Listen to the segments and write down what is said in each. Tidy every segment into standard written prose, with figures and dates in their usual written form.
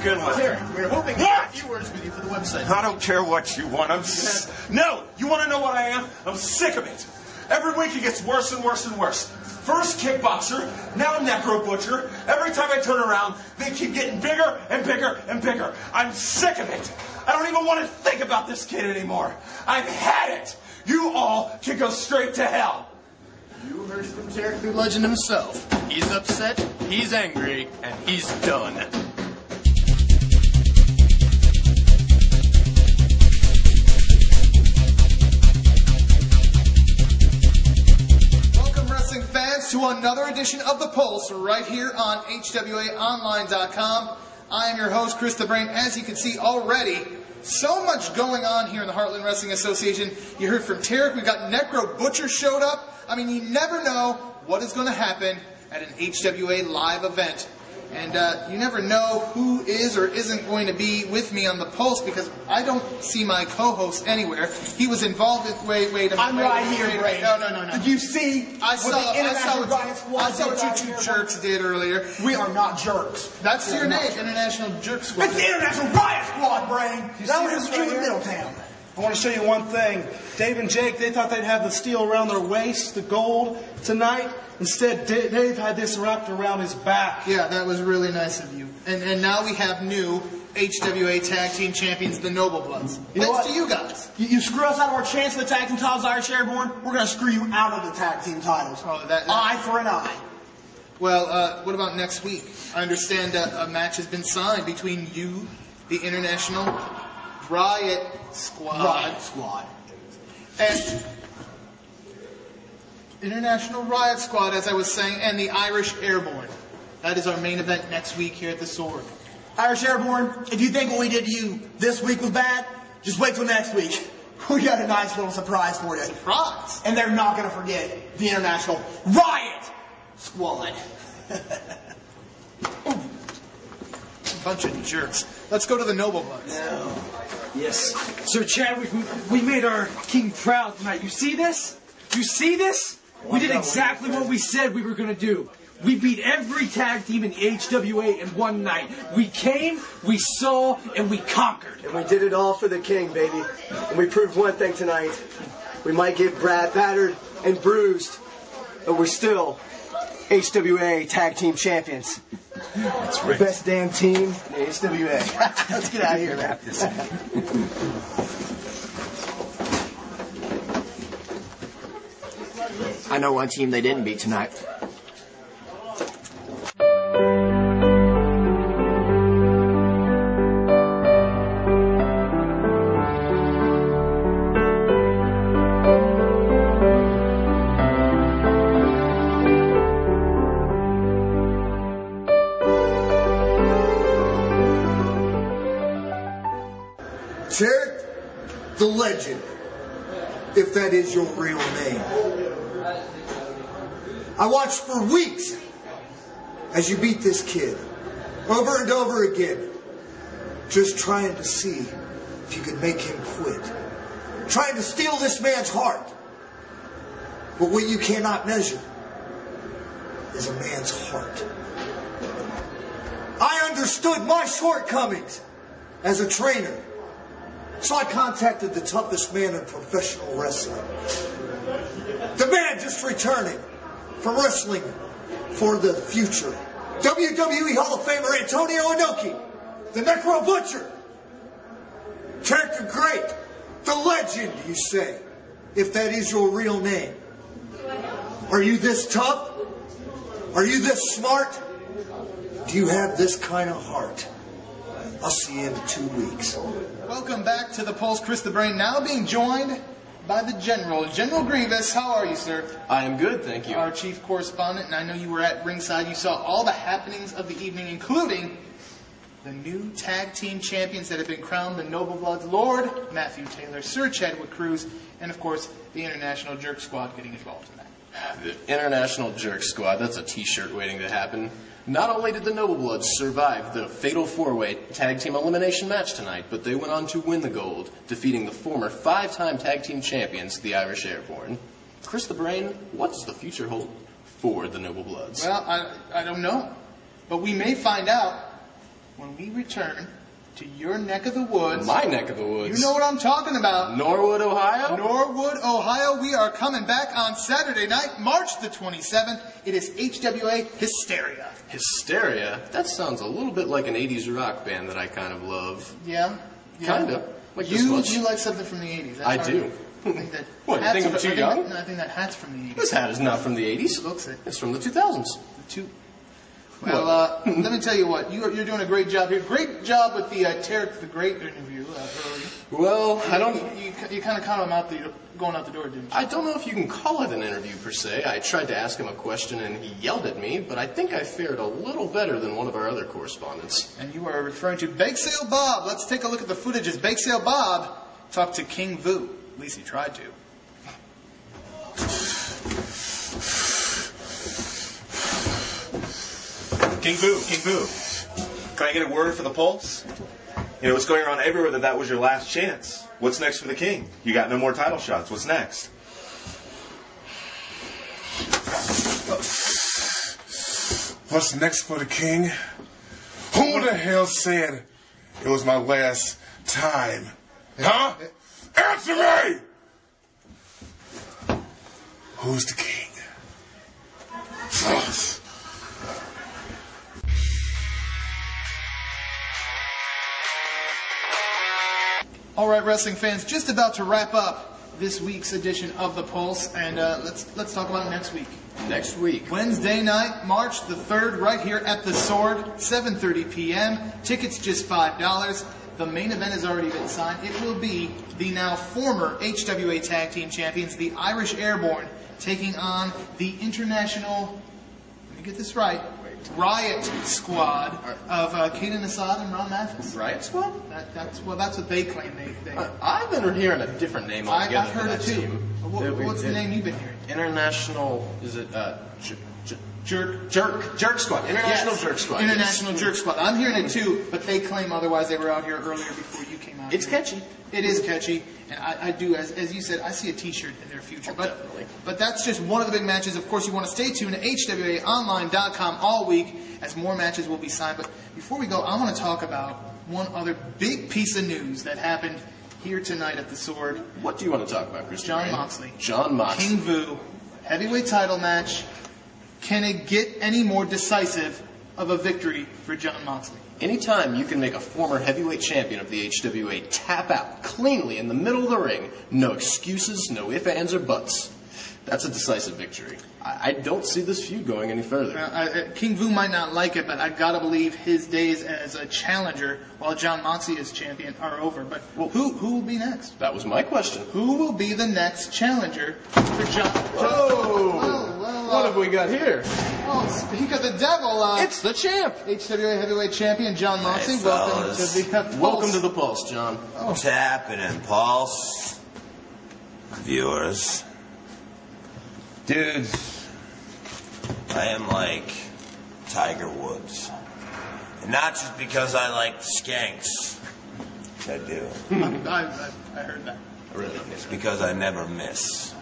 begin with? We're hoping to have a few words with you for the website. I don't care what you want. No, you want to know what I am? I'm sick of it. Every week it gets worse and worse and worse. First kickboxer, now necro butcher. Every time I turn around, they keep getting bigger and bigger and bigger. I'm sick of it. I don't even want to think about this kid anymore. I've had it. You all can go straight to hell. You heard from Tarek the Legend himself. He's upset, he's angry, and he's done. Welcome, wrestling fans, to another edition of The Pulse right here on HWAOnline.com. I am your host, Chris the Brain. As you can see already, so much going on here in the Heartland Wrestling Association. You heard from Tarek. We got Necro Butcher showed up. I mean, you never know what is going to happen at an HWA live event. And you never know who is or isn't going to be with me on the Pulse because I don't see my co-host anywhere. He was involved in... Wait a minute. I'm right here, Ray. No. Did you see I saw what you two here? jerks did earlier. We are not jerks. That's your name, International Jerk Squad. It's the International Riot Squad, Brain. That was in Middletown. I want to show you one thing. Dave and Jake, they thought they'd have the steel around their waist, the gold, tonight. Instead, Dave had this wrapped around his back. Yeah, that was really nice of you. And now we have new HWA Tag Team Champions, the Noble Bloods. Thanks to you guys. You screw us out of our chance for the tag team titles, Irish Airborne, we're going to screw you out of the tag team titles. Oh, eye for an eye. Well, what about next week? I understand a match has been signed between you, the International Riot Squad. And International Riot Squad, as I was saying, and the Irish Airborne. That is our main event next week here at the Sword. Irish Airborne, if you think what we did to you this week was bad, just wait till next week. We got a nice little surprise for you. Surprise? And they're not going to forget the International Riot Squad. Bunch of jerks. Let's go to the Noble Bloods. No. Yes. Sir Chadwick, we made our king proud tonight. You see this? You see this? We did exactly what we said we were going to do. We beat every tag team in the HWA in one night. We came, we saw, and we conquered. And we did it all for the king, baby. And we proved one thing tonight. We might get battered and bruised, but we're still HWA Tag Team Champions. That's right. The best damn team in the HWA. Let's get out of here, man. I know one team they didn't beat tonight. Tarek the Legend, if that is your real name. I watched for weeks as you beat this kid over and over again, just trying to see if you could make him quit, trying to steal this man's heart. But what you cannot measure is a man's heart. I understood my shortcomings as a trainer, so I contacted the toughest man in professional wrestling, the man just returning from wrestling for the future, WWE Hall of Famer Antonio Inoki, the Necro Butcher. Tarek the Great, the Legend, you say, if that is your real name. Are you this tough? Are you this smart? Do you have this kind of heart? I'll see you in 2 weeks. Welcome back to the Pulse. Chris the Brain, now being joined by the General. General Grievous, how are you, sir? I am good, thank you. Our chief correspondent, and I know you were at ringside. You saw all the happenings of the evening, including the new tag team champions that have been crowned, the Noble Bloods, Lord Matthew Taylor, Sir Chadwick Cruz, and of course, the International Jerk Squad getting involved in that. The International Jerk Squad, that's a t-shirt waiting to happen. Not only did the Noble Bloods survive the fatal four-way tag team elimination match tonight, but they went on to win the gold, defeating the former five-time tag team champions, the Irish Airborne. Chris the Brain, what does the future hold for the Noble Bloods? Well, I don't know. But we may find out when we return to your neck of the woods. My neck of the woods. You know what I'm talking about. Norwood, Ohio? Norwood, Ohio. We are coming back on Saturday night, March the 27th. It is HWA Hysteria. Hysteria? That sounds a little bit like an 80s rock band that I kind of love. Yeah? Kind of. Like this much. You like something from the 80s. I do. I think that What, you think I'm too young? I think that hat's from the 80s. This hat is not from the 80s. Looks it. It's from the 2000s. Well, let me tell you what. You're doing a great job here. Great job with the Tarek the Great interview earlier. Well, I don't... You kind of caught him out going out the door, didn't you? I don't know if you can call it an interview per se. I tried to ask him a question and he yelled at me, but I think I fared a little better than one of our other correspondents. And you are referring to Bake Sale Bob. Let's take a look at the footage as Bake Sale Bob talked to King Vu. At least he tried to. King Vu, can I get a word for the Pulse? You know, it's going around everywhere that was your last chance. What's next for the King? You got no more title shots. What's next? What's next for the King? Who the hell said it was my last time? Huh? Answer me! Who's the King? All right, wrestling fans, just about to wrap up this week's edition of The Pulse, and let's talk about next week. Next week. Wednesday night, March the 3rd, right here at the Sword, 7:30 p.m. Tickets just $5. The main event has already been signed. It will be the now former HWA Tag Team Champions, the Irish Airborne, taking on the international, let me get this right, Riot Squad of Caden Assad and Ron Mathis. Riot Squad? That's what they claim. I've been hearing a different name altogether. I've heard it too. What's the name you've been hearing? International, is it Jerk Squad. International Jerk Squad. International Jerk Squad. I'm hearing it too, but they claim otherwise. They were out here earlier before you came out. It's here. catchy. It is catchy, and I do, as you said, I see a T-shirt in their future. Definitely. But that's just one of the big matches. Of course, you want to stay tuned to HWAOnline.com all week as more matches will be signed. But before we go, I want to talk about one other big piece of news that happened here tonight at the Sword. What do you want to talk about, Chris? John Moxley. John Moxley. King Vu, heavyweight title match. Can it get any more decisive of a victory for John Moxley? Anytime you can make a former heavyweight champion of the HWA tap out cleanly in the middle of the ring, no excuses, no ifs, ands, or buts. That's a decisive victory. I don't see this feud going any further. King Vu might not like it, but I gotta believe his days as a challenger while John Moxley is champion are over. But who will be next? That was my question. Who will be the next challenger for John? What have we got here? Oh, speak of the devil! It's the champ, HWA heavyweight champion John Moxley. Hey, welcome to fellas. the Pulse. Welcome to the Pulse, John. What's happening, Pulse? Viewers. Dudes, I am like Tiger Woods. And not just because I like skanks. Which I do. I heard that. Really? It's because I never miss.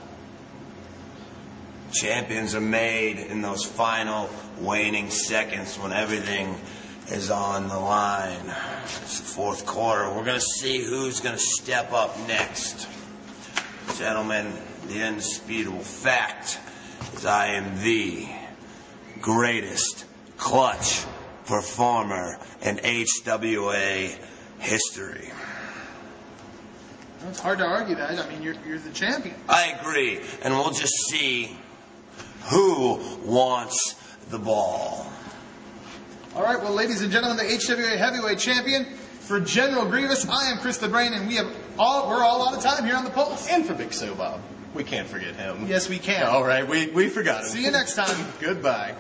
Champions are made in those final waning seconds when everything is on the line. It's the fourth quarter. We're going to see who's going to step up next. Gentlemen, the indisputable fact is I am the greatest clutch performer in HWA history. Well, it's hard to argue that. I mean, you're the champion. I agree, and we'll just see who wants the ball. All right, well, ladies and gentlemen, the HWA heavyweight champion for General Grievous. I am Chris the Brain, and we're all out of time here on the Pulse. And for Big Sale Bob. We can't forget him. Yes, we can. All right, we forgot him. See you next time. Goodbye.